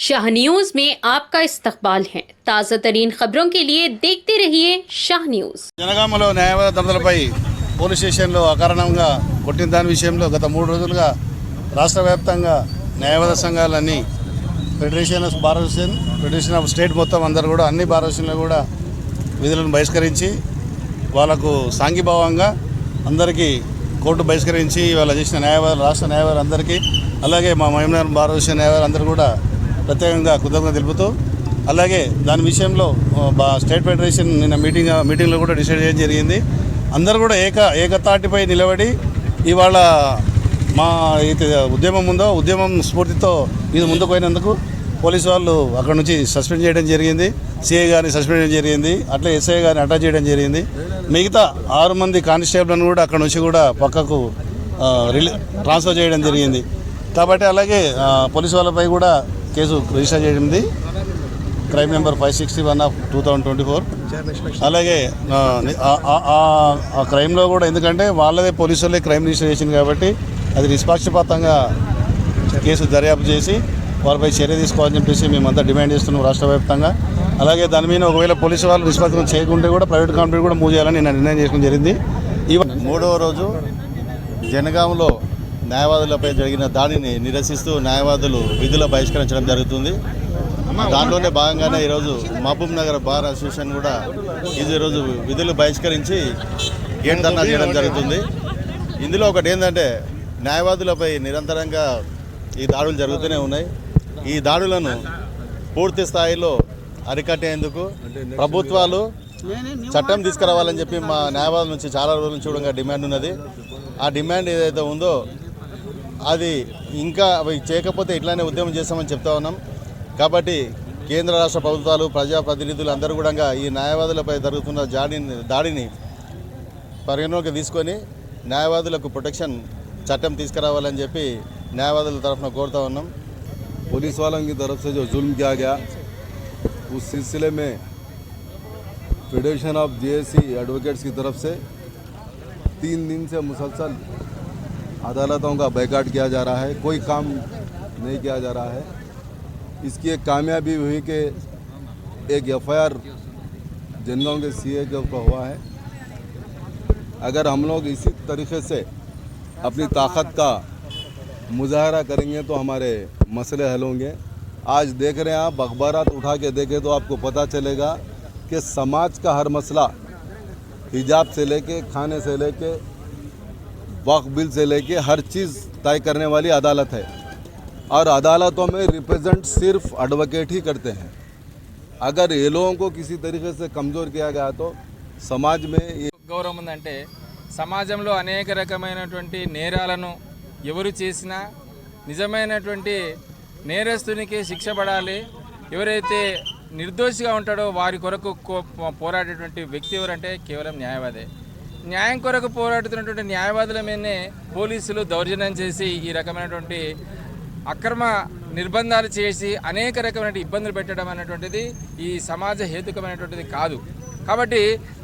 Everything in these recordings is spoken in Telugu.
शाह न्यूज में आपका इस्तकबाल है। ताज़ा तरीन खबरों के लिए देखते रहिए शाह न्यूज। జనగామలో న్యాయవాద దండలపై పోలీస్ స్టేషన్లో అకారణంగా కొట్టిన దాని విషయంలో గత 3 రోజులుగా రాష్ట్ర వ్యాప్తంగా న్యాయవాద సంఘాలన్నీ ఫెడరేషన్ ఆఫ్ స్టేట్ మొత్తం అందరూ కూడా అన్ని బార్ అసోసియేషన్లు కూడా విధులను బహిష్కరించి వాళ్ళకు సాంఘీభావంగా అందరికీ కోర్టు బహిష్కరించి వాళ్ళ చేసిన న్యాయవాదులు రాష్ట్ర న్యాయవాదులు అందరికీ అలాగే మా మహిళా బార్ అసోసియేషన్ న్యాయవాదులు అందరూ కూడా ప్రత్యేకంగా కృతజ్ఞత తెలుపుతూ అలాగే దాని విషయంలో స్టేట్ ఫెడరేషన్ నిన్న మీటింగ్లో కూడా డిసైడ్ చేయడం జరిగింది. అందరూ కూడా ఏకతాటిపై నిలబడి ఇవాళ మా ఉద్యమం ఉందో ఉద్యమం స్ఫూర్తితో ఇది ముందుకు పోయినందుకు పోలీసు వాళ్ళు అక్కడ నుంచి సస్పెండ్ చేయడం జరిగింది. సిఐ గారిని సస్పెండ్ చేయడం జరిగింది. అట్లా ఎస్ఐ గారిని అటాచ్ చేయడం జరిగింది. మిగతా 6 మంది కానిస్టేబుల్ని కూడా అక్కడ నుంచి కూడా పక్కకు ట్రాన్స్ఫర్ చేయడం జరిగింది. కాబట్టి అలాగే పోలీసు వాళ్ళపై కూడా కేసు రిజిస్టర్ చేయడింది. Crime number 561/2024. అలాగే ఆ క్రైమ్లో కూడా ఎందుకంటే వాళ్ళదే పోలీసు వాళ్ళే క్రైమ్ రిజిస్టర్ చేసింది కాబట్టి అది నిష్పక్షపాతంగా కేసు దర్యాప్తు చేసి వారిపై చర్య తీసుకోవాలని చెప్పేసి మేమంతా డిమాండ్ చేస్తున్నాం రాష్ట్ర వ్యాప్తంగా. అలాగే దాని మీద ఒకవేళ పోలీసు వాళ్ళు నిష్పక్షం చేయకుంటే కూడా ప్రైవేట్ కంపెనీ కూడా మూవ్ చేయాలని నేను నిర్ణయం చేసుకోవడం జరిగింది. ఈ 3వ రోజు జనగాంలో న్యాయవాదులపై జరిగిన దాడిని నిరసిస్తూ న్యాయవాదులు విధుల బహిష్కరించడం జరుగుతుంది. దాంట్లోనే భాగంగానే ఈరోజు మహబూబ్ నగర్ బార్ అసోసియేషన్ కూడా ఈరోజు విధులు బహిష్కరించి గేట్ ధర్నా చేయడం జరుగుతుంది. ఇందులో ఒకటి ఏంటంటే న్యాయవాదులపై నిరంతరంగా ఈ దాడులు జరుగుతూనే ఉన్నాయి. ఈ దాడులను పూర్తి స్థాయిలో అరికట్టేందుకు ప్రభుత్వాలు చట్టం తీసుకురావాలని చెప్పి మా న్యాయవాదుల నుంచి చాలా రోజుల నుంచి కూడా డిమాండ్ ఉన్నది. ఆ డిమాండ్ ఏదైతే ఉందో అది ఇంకా అవి చేయకపోతే ఇట్లానే ఉద్యమం చేస్తామని చెప్తా ఉన్నాం. కాబట్టి కేంద్ర రాష్ట్ర ప్రభుత్వాలు ప్రజాప్రతినిధులు అందరూ కూడా ఈ న్యాయవాదులపై జరుగుతున్న దాడిని పరిగణలోకి తీసుకొని న్యాయవాదులకు ప్రొటెక్షన్ చట్టం తీసుకురావాలని చెప్పి న్యాయవాదుల తరఫున కోరుతా ఉన్నాం. पुलिस वालों की तरफ से जो जुल्म किया गया उस सिलसिले में फेडरेशन ऑफ जेएसी एडवोकेट्स की तरफ से 3 दिन से मुसलसल अदालतों का बैकाट किया जा रहा है. कोई काम नहीं किया जा रहा है. इसकी एक कामयाबी हुई कि एक एफआईआर जनगांव के सीए के ऊपर हुआ है. अगर हम लोग इसी तरीके से अपनी ताकत का मुजाहरा करेंगे तो हमारे मसले हल होंगे. आज देख रहे हैं आप अखबारात उठा के देखें तो आपको पता चलेगा कि समाज का हर मसला हिजाब से लेके खाने से लेके वक्फ बिल से लेके हर चीज़ तय करने वाली अदालत है. और अदालतों में रिप्रेजेंट सिर्फ एडवोकेट ही करते हैं. अगर ये लोगों को किसी तरीके से कमज़ोर किया गया तो समाज में గౌరవం ఉందంటే సమాజంలో అనేక రకమైనటువంటి నేరాలను ఎవరు చేసినా నిజమైనటువంటి నేరస్తునికి శిక్ష పడాలి. ఎవరైతే నిర్దోషిగా ఉంటాడో వారి కొరకు పోరాడేటువంటి వ్యక్తి ఎవరంటే కేవలం న్యాయవాదే. న్యాయం కొరకు పోరాడుతున్నటువంటి న్యాయవాదుల మీదనే పోలీసులు దౌర్జన్యం చేసి ఈ రకమైనటువంటి అక్రమ నిర్బంధాలు చేసి అనేక రకమైన ఇబ్బందులు పెట్టడం అనేటువంటిది ఈ సమాజ హేతుకమైనటువంటిది కాదు. కాబట్టి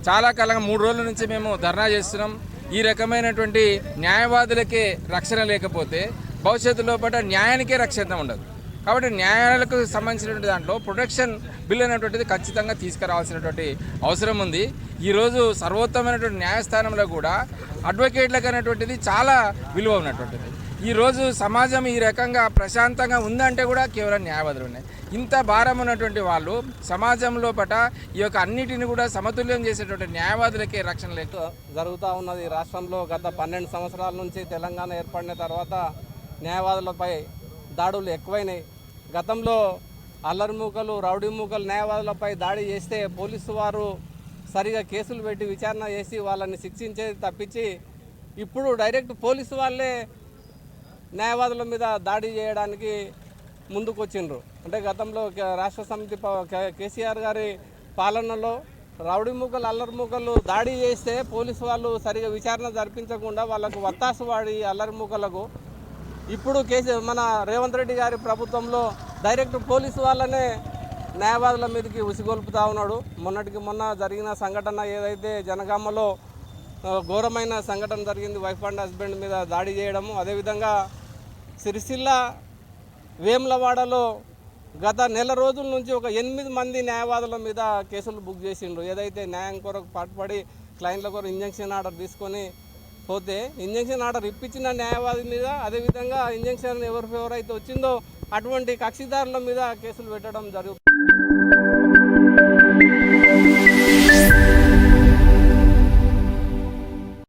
చాలా కాలంగా 3 రోజుల నుంచి మేము ధర్నా చేస్తున్నాం. ఈ రకమైనటువంటి న్యాయవాదులకే రక్షణ లేకపోతే భవిష్యత్తులో పాటు న్యాయానికే రక్షణ ఉండదు. కాబట్టి న్యాయాలకు సంబంధించినటువంటి దాంట్లో ప్రొటెక్షన్ బిల్ అనేటువంటిది ఖచ్చితంగా తీసుకురావాల్సినటువంటి అవసరం ఉంది. ఈరోజు సర్వోత్తమైనటువంటి న్యాయస్థానంలో కూడా అడ్వకేట్లకు అనేటువంటిది చాలా విలువ ఉన్నటువంటిది. ఈరోజు సమాజం ఈ రకంగా ప్రశాంతంగా ఉందంటే కూడా కేవలం న్యాయవాదులు ఉన్నాయి. ఇంత భారం ఉన్నటువంటి వాళ్ళు సమాజంలో పట ఈ యొక్క అన్నిటిని కూడా సమతుల్యం చేసేటువంటి న్యాయవాదులకే రక్షణ లేక జరుగుతూ ఉన్నది. రాష్ట్రంలో గత 12 సంవత్సరాల నుంచి తెలంగాణ ఏర్పడిన తర్వాత న్యాయవాదులపై దాడులు ఎక్కువైనాయి. గతంలో అల్లరిమూకలు రౌడీ మూకలు న్యాయవాదులపై దాడి చేస్తే పోలీసు వారు సరిగా కేసులు పెట్టి విచారణ చేసి వాళ్ళని శిక్షించేది తప్పించి ఇప్పుడు డైరెక్ట్ పోలీసు వాళ్ళే న్యాయవాదుల మీద దాడి చేయడానికి ముందుకు వచ్చిండ్రు. అంటే గతంలో రాష్ట్ర సమితి కేసీఆర్ గారి పాలనలో రౌడీ మూకలు అల్లరి మూకలు దాడి చేస్తే పోలీసు వాళ్ళు సరిగా విచారణ జరిపించకుండా వాళ్ళకు వత్తాసు వాడి అల్లరి మూకలకు ఇప్పుడు మన రేవంత్ రెడ్డి గారి ప్రభుత్వంలో డైరెక్ట్ పోలీసు వాళ్ళనే న్యాయవాదుల మీదకి ఉసిగొల్పుతా ఉన్నాడు. మొన్నటికి మొన్న జరిగిన సంఘటన ఏదైతే జనగామలో ఘోరమైన సంఘటన జరిగింది, వైఫ్ అండ్ హస్బెండ్ మీద దాడి చేయడము. అదేవిధంగా సిరిసిల్ల వేములవాడలో గత నెల రోజుల నుంచి ఒక 8 మంది న్యాయవాదుల మీద కేసులు బుక్ చేసిండ్రు. ఏదైతే న్యాయం కొరకు పాటుపడి క్లయింట్ల కొరకు ఇంజంక్షన్ ఆర్డర్ తీసుకొని పోతే ఇంజంక్షన్ ఆర్డర్ ఇప్పించిన న్యాయవాది మీద, అదేవిధంగా ఇంజంక్షన్ ఎవరైతే వచ్చిందో అటువంటి కక్షిదారుల మీద కేసులు పెట్టడం జరుగుతుంది.